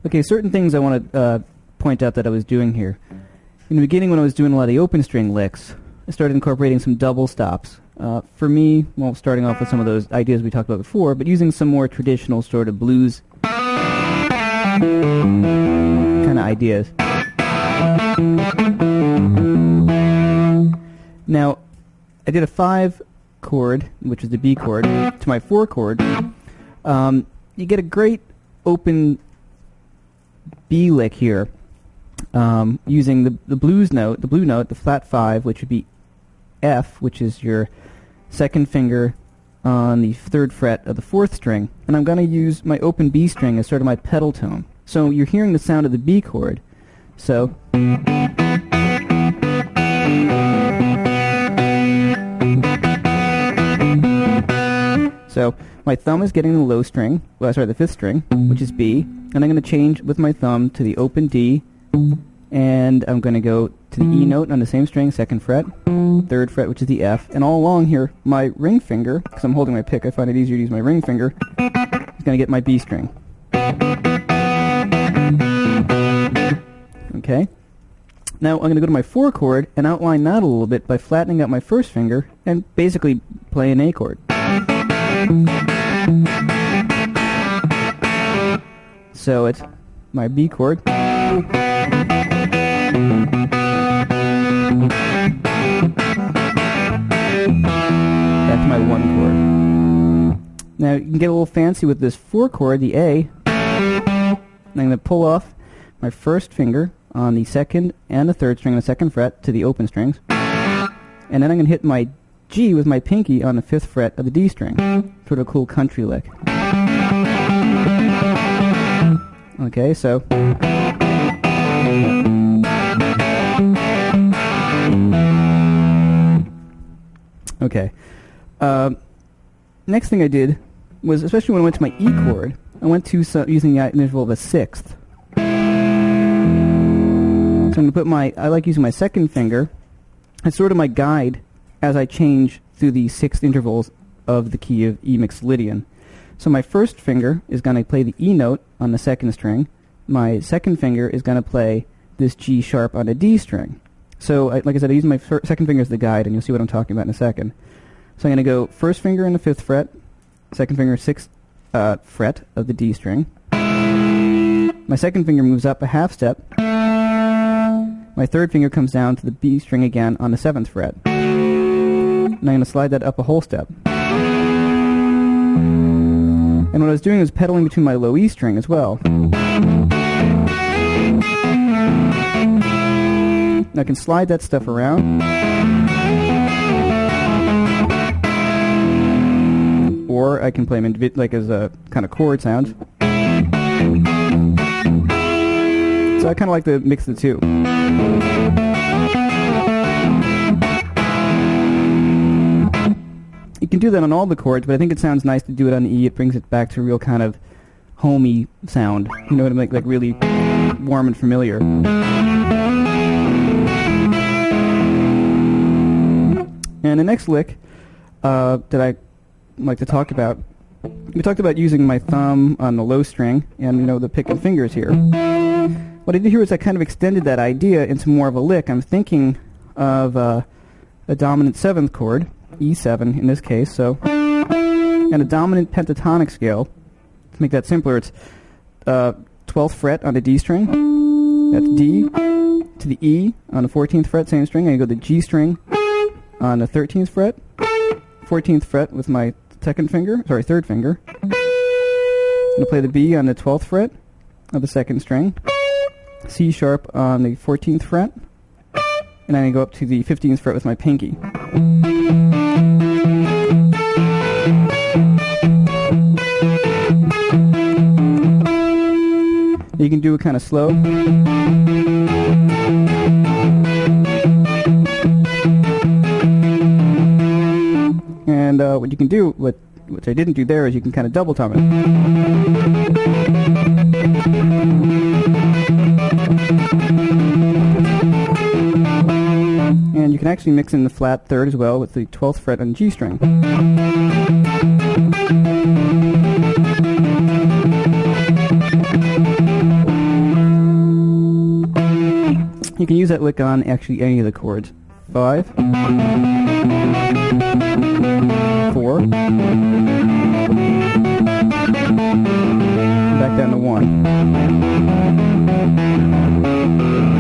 Okay, certain things I want to point out that I was doing here. In the beginning, when I was doing a lot of the open string licks, I started incorporating some double stops. For me, well, starting off with some of those ideas we talked about before, but using some more traditional sort of blues kind of ideas. Now, I did a 5 chord, which is the B chord, to my 4 chord. You get a great open B lick here, using the blues note, the blue note, the flat 5, which would be F, which is your second finger on the 3rd fret of the 4th string, and I'm going to use my open B string as sort of my pedal tone. So you're hearing the sound of the B chord. So my thumb is getting the low string, the 5th string, which is B, and I'm going to change with my thumb to the open D, and I'm going to go to the E note on the same string, 2nd fret, 3rd fret, which is the F, and all along here, my ring finger, because I'm holding my pick, I find it easier to use my ring finger, is going to get my B string. Okay? Now I'm going to go to my 4 chord and outline that a little bit by flattening out my 1st finger and basically play an A chord. So it's my B chord. That's my 1 chord. Now you can get a little fancy with this 4 chord, the A. I'm going to pull off my 1st finger on the 2nd and the 3rd string on the 2nd fret to the open strings. And then I'm going to hit my G with my pinky on the 5th fret of the D string. Sort of a cool country lick. Okay, so okay. Next thing I did was, especially when I went to my E chord, I went to using the interval of a 6th. So I'm going to put I like using my 2nd finger as sort of my guide as I change through the 6th intervals of the key of E Mixolydian. So my 1st finger is going to play the E note on the 2nd string. My 2nd finger is going to play this G sharp on a D string. So, like I said, I use my 2nd finger as the guide, and you'll see what I'm talking about in a second. So I'm going to go 1st finger in the 5th fret, 2nd finger 6th fret of the D string. My 2nd finger moves up a half step. My 3rd finger comes down to the B string again on the 7th fret. And I'm going to slide that up a whole step. And what I was doing was pedaling between my low E string as well. Now I can slide that stuff around. Or I can play them like as a kind of chord sound. So I kind of like to mix the two. You can do that on all the chords, but I think it sounds nice to do it on the E. It brings it back to a real kind of homey sound. You know what I mean? Like really warm and familiar. And the next lick that I like to talk about, we talked about using my thumb on the low string and, the pick and fingers here. What I did here is I kind of extended that idea into more of a lick. I'm thinking of a dominant 7th chord, E7 in this case, and a dominant pentatonic scale. To make that simpler, it's 12th fret on the D string, that's D, to the E on the 14th fret, same string, and I go to the G string on the 13th fret, 14th fret with my 3rd finger. I'm going to play the B on the 12th fret of the 2nd string, C sharp on the 14th fret, and then I go up to the 15th fret with my pinky. You can do it kind of slow. And what you can do, which I didn't do there, is you can kind of double time it. And you can actually mix in the flat 3rd as well with the 12th fret on G string. You can use that lick on actually any of the chords. 5, 4, back down to 1.